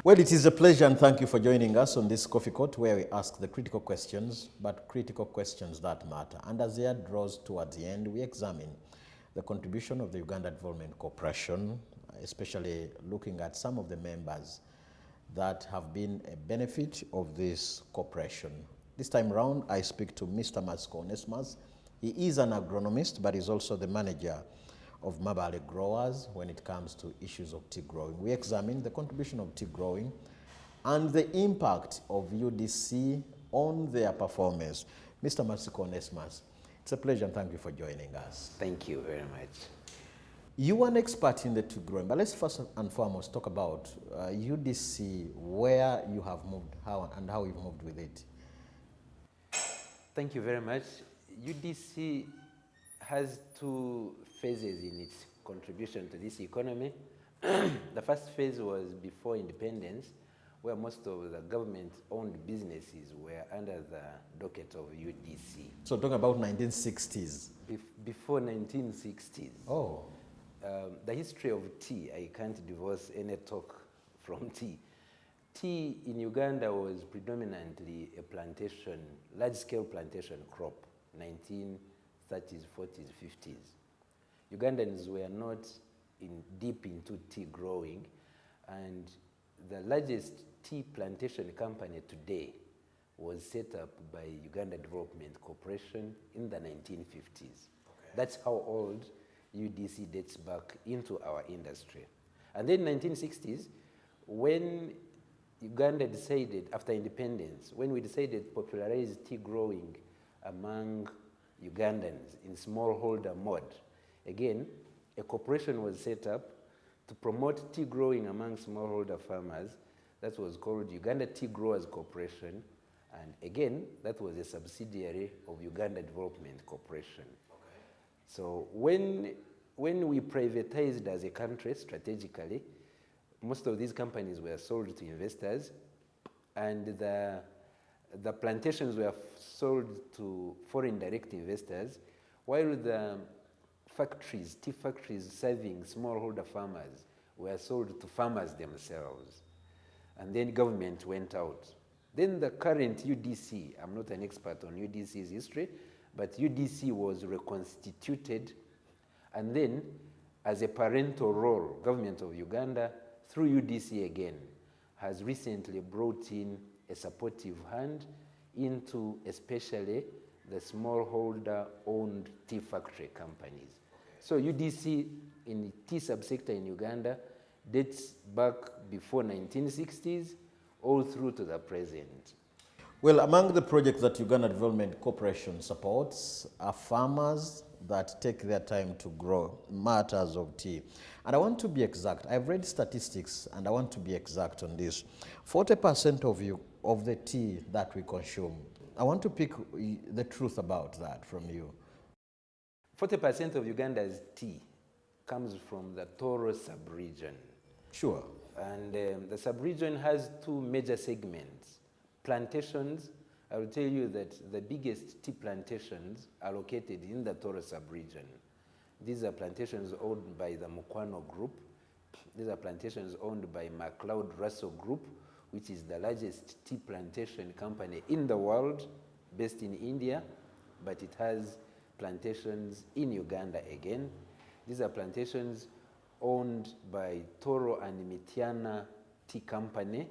Well, it is a pleasure and thank you for joining us on this Coffee Court where we ask the critical questions, but critical questions that matter. And as the year draws towards the end, we examine the contribution of the Uganda Development Corporation, especially looking at some of the members that have been a benefit of this corporation. This time around, I speak to Mr. Matsiko Onesimus. He is an agronomist, but he's also the manager of Mabale growers when it comes to issues of tea growing. We examine the contribution of tea growing and the impact of UDC on their performance. Mr. Matsiko Onesimus, it's a pleasure and thank you for joining us. Thank you very much. You are an expert in the tea growing, but let's first and foremost talk about UDC, where you have moved, how you've moved with it. Thank you very much. UDC has two phases in its contribution to this economy. The first phase was before independence, where most of the government-owned businesses were under the docket of UDC. So talking about 1960s? Before 1960s. Oh. The history of tea, I can't divorce any talk from tea. Tea in Uganda was predominantly a plantation, large-scale plantation crop, 1930s, 40s, 50s. Ugandans were not deep into tea growing, and the largest tea plantation company today was set up by Uganda Development Corporation in the 1950s. Okay. That's how old UDC dates back into our industry. And then 1960s, when Uganda decided, after independence, when we decided to popularize tea growing among Ugandans in smallholder mode, again, a corporation was set up to promote tea growing among smallholder farmers. That was called Uganda Tea Growers Corporation. And again, that was a subsidiary of Uganda Development Corporation. Okay. So when we privatized as a country strategically, most of these companies were sold to investors, and the plantations were sold to foreign direct investors, while the tea factories serving smallholder farmers were sold to farmers themselves. And then government went out. Then the current UDC, I'm not an expert on UDC's history, but UDC was reconstituted, and then as a parental role, government of Uganda, through UDC again, has recently brought in a supportive hand into especially the smallholder-owned tea factory companies. So UDC in tea subsector in Uganda dates back before 1960s, all through to the present. Well, among the projects that Uganda Development Corporation supports are farmers that take their time to grow matters of tea. And I want to be exact. I've read statistics and I want to be exact on this. 40% of the tea that we consume, I want to pick the truth about that from you. 40% of Uganda's tea comes from the Toro sub-region. Sure. And the sub-region has two major segments. Plantations, I will tell you that the biggest tea plantations are located in the Toro sub-region. These are plantations owned by the Mukwano Group. These are plantations owned by MacLeod Russell Group, which is the largest tea plantation company in the world, based in India, but it has plantations in Uganda again. These are plantations owned by Toro and Mitiana Tea Company,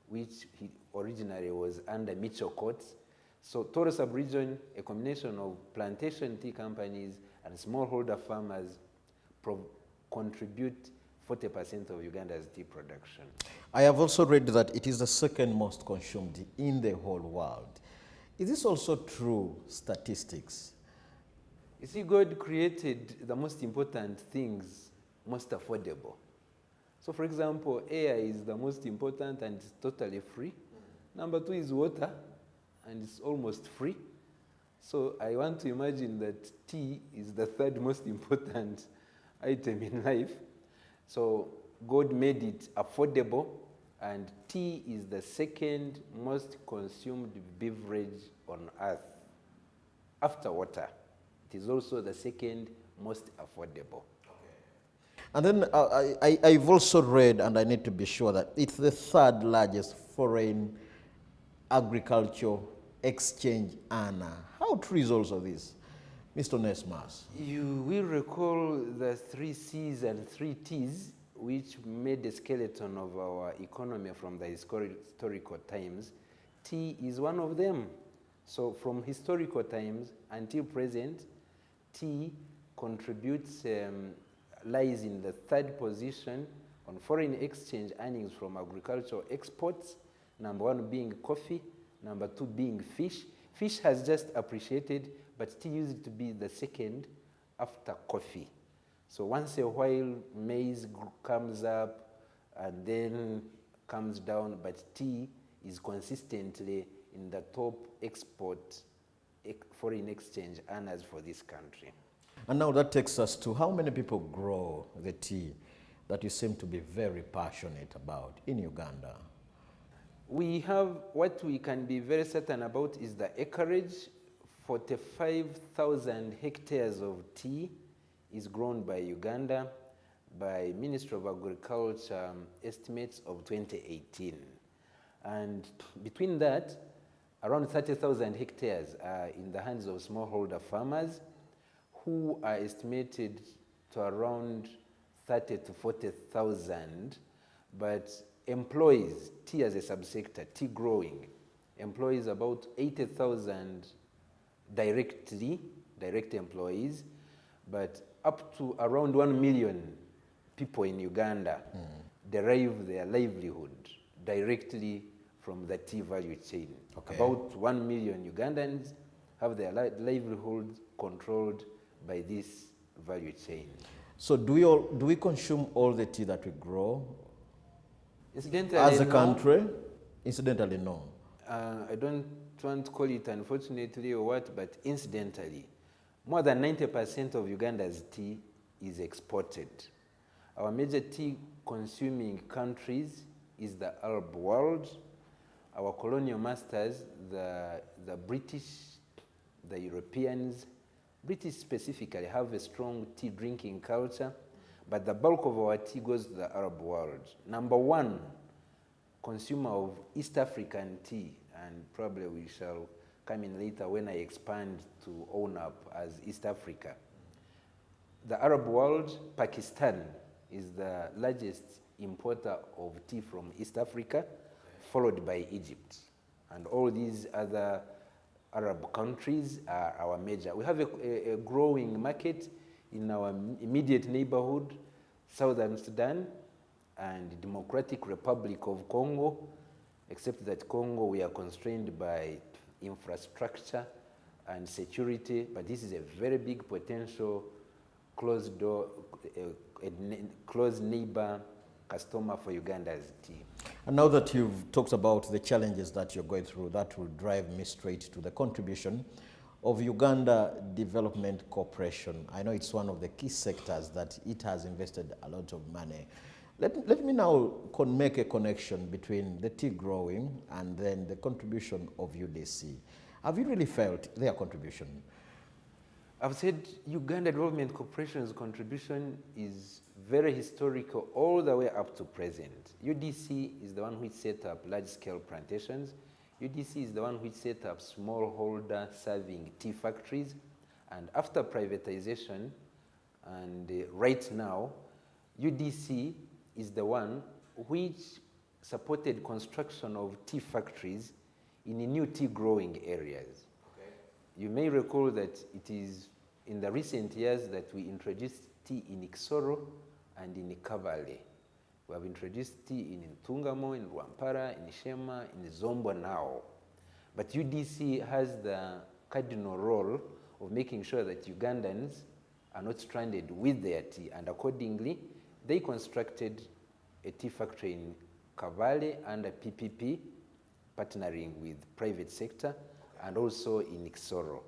which originally was under Mitchell Courts. So Toro sub-region, a combination of plantation tea companies and smallholder farmers contribute 40% of Uganda's tea production. I have also read that it is the second most consumed in the whole world. Is this also true statistics? You see, God created the most important things most affordable. So for example, air is the most important and it's totally free. Number two is water, and it's almost free. So I want to imagine that tea is the third most important item in life. So God made it affordable, and tea is the second most consumed beverage on earth. After water, it is also the second most affordable. And then I've also read, and I need to be sure, that it's the third largest foreign agricultural exchange earner. How true is also this, Mr. Onesimus? You will recall the 3 C's and 3 T's, which made the skeleton of our economy from the historical times. Tea is one of them. So from historical times until present, tea contributes, lies in the 3rd position on foreign exchange earnings from agricultural exports, number 1 being coffee, number 2 being fish. Fish has just appreciated, but tea used to be the 2nd after coffee. So once a while, maize comes up and then comes down, but tea is consistently in the top export foreign exchange earners for this country. And now that takes us to how many people grow the tea that you seem to be very passionate about in Uganda? We have, what we can be very certain about is the acreage. 45,000 hectares of tea is grown by Uganda by Ministry of Agriculture estimates of 2018. And between that, around 30,000 hectares are in the hands of smallholder farmers who are estimated to around 30 to 40,000, but employees, tea as a subsector, tea growing, employs about 80,000 direct employees, but up to around 1 million people in Uganda derive their livelihood directly from the tea value chain. Okay. About 1 million Ugandans have their livelihood controlled by this value chain. So do we consume all the tea that we grow Incidentally, as a country? No. Incidentally, no. I don't want to call it unfortunately or what, but incidentally, more than 90% of Uganda's tea is exported. Our major tea consuming countries is the Arab world. Our colonial masters, the British, the Europeans, British specifically, have a strong tea drinking culture, but the bulk of our tea goes to the Arab world. Number 1 consumer of East African tea, and probably we shall come in later when I expand to own up as East Africa. The Arab world, Pakistan is the largest importer of tea from East Africa, followed by Egypt. And all these other Arab countries are our major. We have a growing market in our immediate neighborhood, Southern Sudan and Democratic Republic of Congo, except that Congo we are constrained by infrastructure and security, but this is a very big potential closed door, close neighbor customer for Uganda's tea. And now that you've talked about the challenges that you're going through, that will drive me straight to the contribution of Uganda Development Corporation. I know it's one of the key sectors that it has invested a lot of money. Let me now make a connection between the tea growing and then the contribution of UDC. Have you really felt their contribution? I've said Uganda Development Corporation's contribution is very historical all the way up to present. UDC is the one which set up large-scale plantations. UDC is the one which set up smallholder serving tea factories. And after privatization, and right now, UDC is the one which supported construction of tea factories in new tea growing areas. Okay. You may recall that it is in the recent years that we introduced tea in Iksoro and in Kabalole. We have introduced tea in Ntungamo, in Rwampara, in Shema, in Zombo now. But UDC has the cardinal role of making sure that Ugandans are not stranded with their tea, and accordingly, they constructed a tea factory in Kabalole under PPP, partnering with private sector, and also in Iksoro.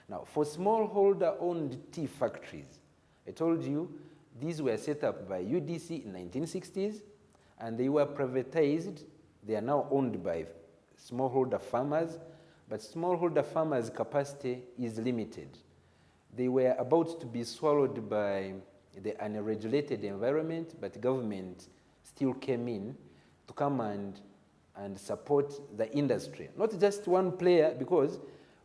Now, for smallholder-owned tea factories, I told you these were set up by UDC in 1960s, and they were privatized. They are now owned by smallholder farmers, but smallholder farmers' capacity is limited. They were about to be swallowed by the unregulated environment, but government still came in to come and support the industry. Not just one player, because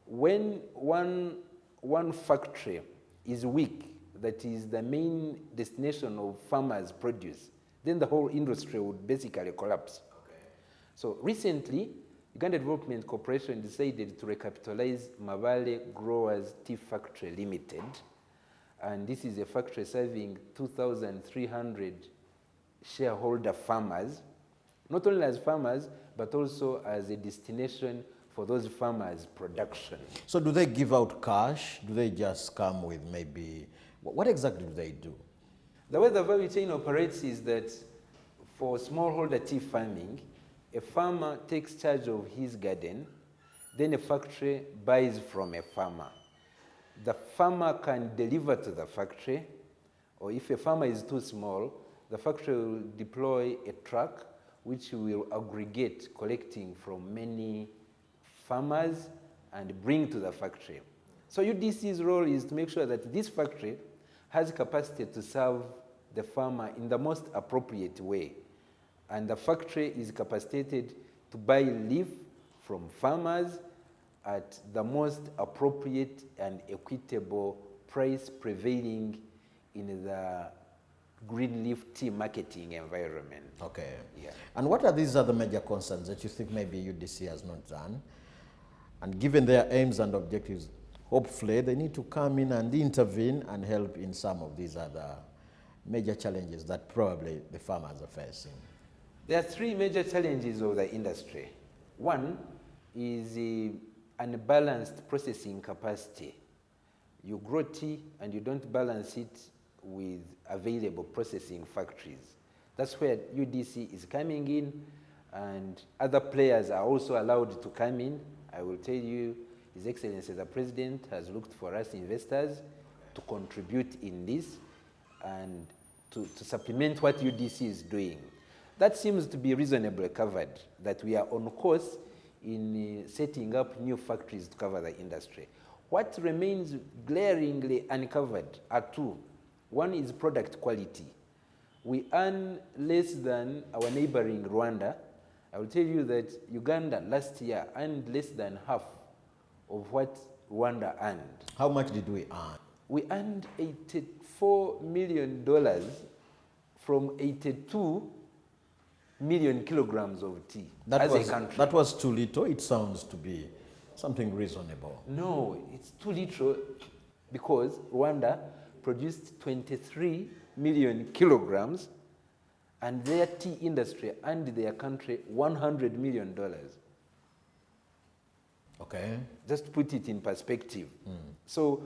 when one factory is weak, that is the main destination of farmers' produce, then the whole industry would basically collapse. Okay. So recently, Uganda Development Corporation decided to recapitalize Mabale Growers Tea Factory Limited, and this is a factory serving 2,300 shareholder farmers, not only as farmers, but also as a destination for those farmers' production. So do they give out cash? Do they just come with maybe, what exactly do they do? The way the value chain operates is that for smallholder tea farming, a farmer takes charge of his garden, then a factory buys from a farmer. The farmer can deliver to the factory, or if a farmer is too small, the factory will deploy a truck which will aggregate, collecting from many farmers and bring to the factory. So UDC's role is to make sure that this factory has capacity to serve the farmer in the most appropriate way. And the factory is capacitated to buy leaf from farmers at the most appropriate and equitable price prevailing in the green leaf tea marketing environment. Okay. Yeah. And what are these other major concerns that you think maybe UDC has not done? And given their aims and objectives, hopefully they need to come in and intervene and help in some of these other major challenges that probably the farmers are facing. There are three major challenges of the industry. One is the unbalanced processing capacity. You grow tea and you don't balance it with available processing factories. That's where UDC is coming in, and other players are also allowed to come in. I will tell you, His Excellency the President has looked for us investors to contribute in this and to supplement what UDC is doing. That seems to be reasonably covered, that we are on course in setting up new factories to cover the industry. What remains glaringly uncovered are two. One is product quality. We earn less than our neighboring Rwanda. I will tell you that Uganda last year earned less than half of what Rwanda earned. How much did we earn? We earned $84 million from 82 million kilograms of tea as a country. That was too little. It sounds to be something reasonable. No, it's too little because Rwanda produced 23 million kilograms and their tea industry earned their country $100 million. Okay. Just to put it in perspective. So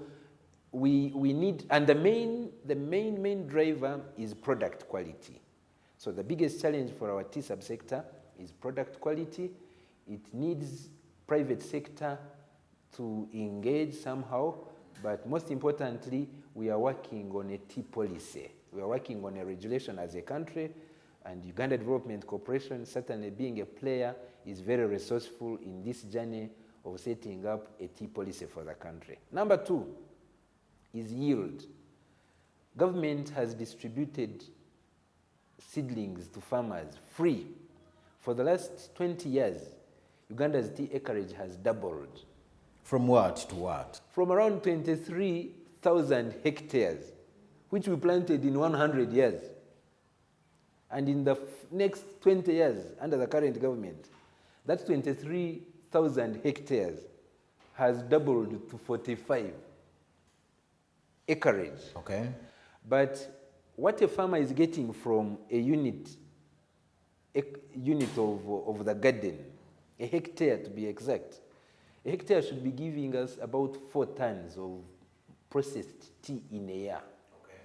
we need, and the main driver is product quality. So the biggest challenge for our tea subsector is product quality. It needs private sector to engage somehow, but most importantly, we are working on a tea policy. We are working on a regulation as a country, and Uganda Development Corporation, certainly being a player, is very resourceful in this journey of setting up a tea policy for the country. Number two is yield. Government has distributed seedlings to farmers free. For the last 20 years, Uganda's tea acreage has doubled. From what to what? From around 23,000 hectares, which we planted in 100 years. And in the next 20 years, under the current government, that 23,000 hectares has doubled to 45 acreage. Okay. But what a farmer is getting from a unit of the garden, a hectare to be exact, a hectare should be giving us about 4 tons of processed tea in a year. Okay.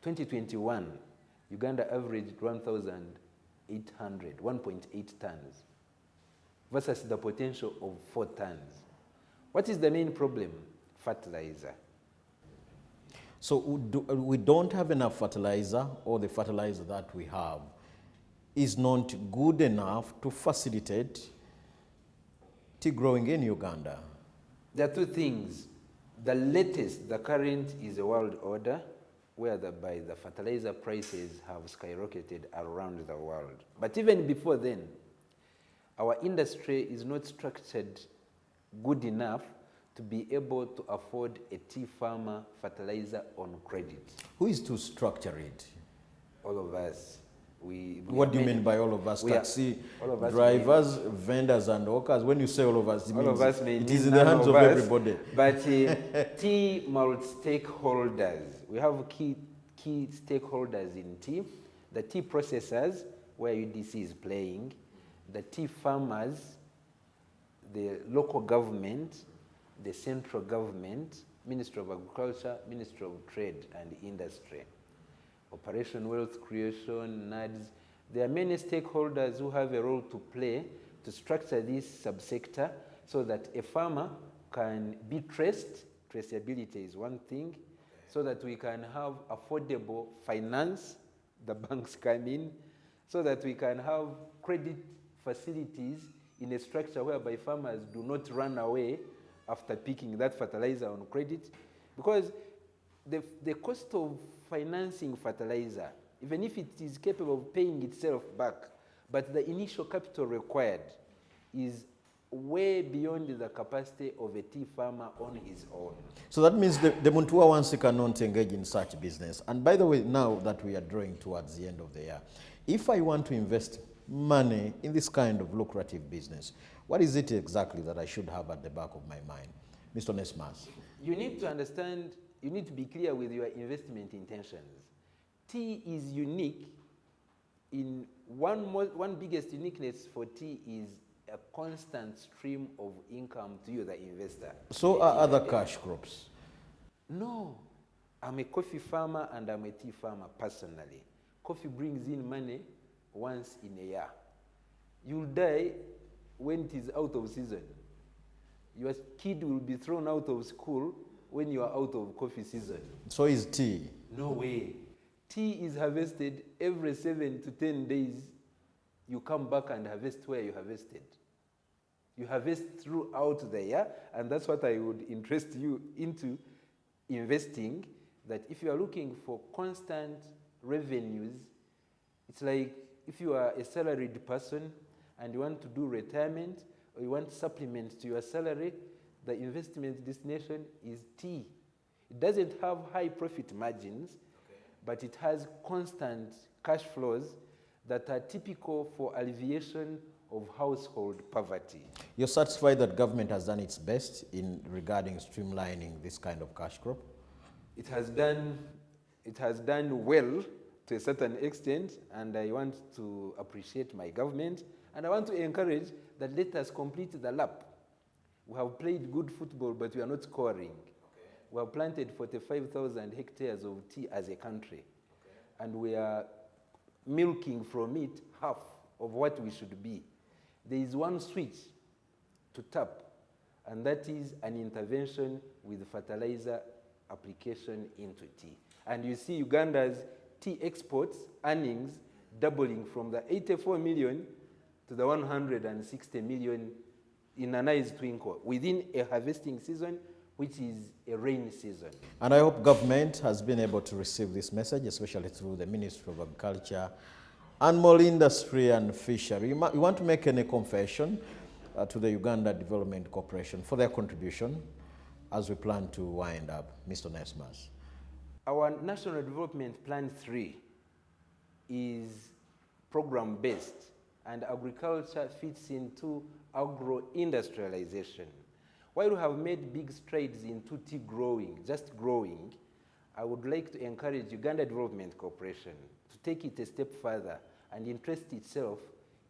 2021, Uganda averaged 1.8 tons versus the potential of 4 tons. What is the main problem? Fertilizer. So we don't have enough fertilizer, or the fertilizer that we have is not good enough to facilitate tea growing in Uganda. There are two things. The latest, the current, is a world order, whereby the fertilizer prices have skyrocketed around the world. But even before then, our industry is not structured good enough to be able to afford a tea farmer fertilizer on credit. Who is to structure it? All of us. What do you mean by all of us? Taxi all of us drivers, vendors, and hawkers. When you say all of us, it all means of us may it mean is in the none hands of us, everybody. But tea multi-stakeholders. We have key stakeholders in tea. The tea processors, where UDC is playing, the tea farmers, the local government, the central government, Ministry of Agriculture, Ministry of Trade and Industry, Operation Wealth Creation, NADS. There are many stakeholders who have a role to play to structure this subsector so that a farmer can be traced. Traceability is one thing, so that we can have affordable finance, the banks come in, so that we can have credit facilities in a structure whereby farmers do not run away after picking that fertilizer on credit. Because the cost of financing fertilizer, even if it is capable of paying itself back, but the initial capital required is way beyond the capacity of a tea farmer on his own. So that means the Muntua once cannot engage in such business. And by the way, now that we are drawing towards the end of the year, if I want to invest money in this kind of lucrative business, what is it exactly that I should have at the back of my mind? Mr. Onesimus. You need to understand, you need to be clear with your investment intentions. Tea is unique in one biggest uniqueness for tea is a constant stream of income to you, the investor. So are other cash crops? No. I'm a coffee farmer and I'm a tea farmer personally. Coffee brings in money once in a year. You'll die when it is out of season. Your kid will be thrown out of school when you are out of coffee season. So is tea? No way. Tea is harvested every 7 to 10 days. You come back and harvest where you harvested. You harvest throughout the year, and that's what I would interest you into investing, that if you are looking for constant revenues, it's like if you are a salaried person and you want to do retirement or you want supplement to your salary, the investment destination is tea. It doesn't have high profit margins, but it has constant cash flows that are typical for alleviation of household poverty. You're satisfied that government has done its best in regarding streamlining this kind of cash crop? It has done well to a certain extent, and I want to appreciate my government, and I want to encourage that let us complete the lap. We have played good football, but we are not scoring. We have planted 45,000 hectares of tea as a country, and we are milking from it half of what we should be. There is one switch to tap, and that is an intervention with fertilizer application into tea. And you see Uganda's tea exports earnings doubling from the 84 million to the 160 million in a nice twinkle within a harvesting season, which is a rainy season. And I hope government has been able to receive this message, especially through the Ministry of Agriculture, Animal Industry and Fishery. You want to make any confession to the Uganda Development Corporation for their contribution as we plan to wind up, Mr. Onesimus? Our National Development Plan 3 is program-based, and agriculture fits into agro-industrialization. While we have made big strides into tea growing, just growing, I would like to encourage Uganda Development Corporation to take it a step further and interest itself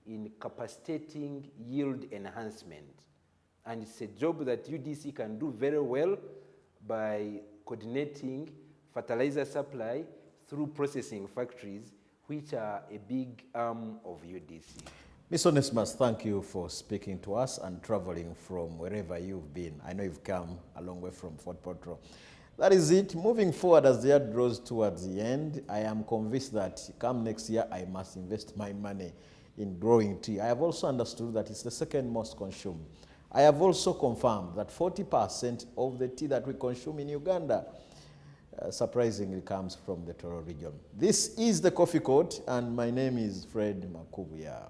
in capacitating yield enhancement. And it's a job that UDC can do very well by coordinating fertilizer supply through processing factories, which are a big arm of UDC. Mr. Onesimus, thank you for speaking to us and traveling from wherever you've been. I know you've come a long way from Fort Portal. That is it. Moving forward, as the year draws towards the end, I am convinced that come next year, I must invest my money in growing tea. I have also understood that it's the second most consumed. I have also confirmed that 40% of the tea that we consume in Uganda surprisingly comes from the Toro region. This is the Coffee Court, and my name is Fred Makubuya.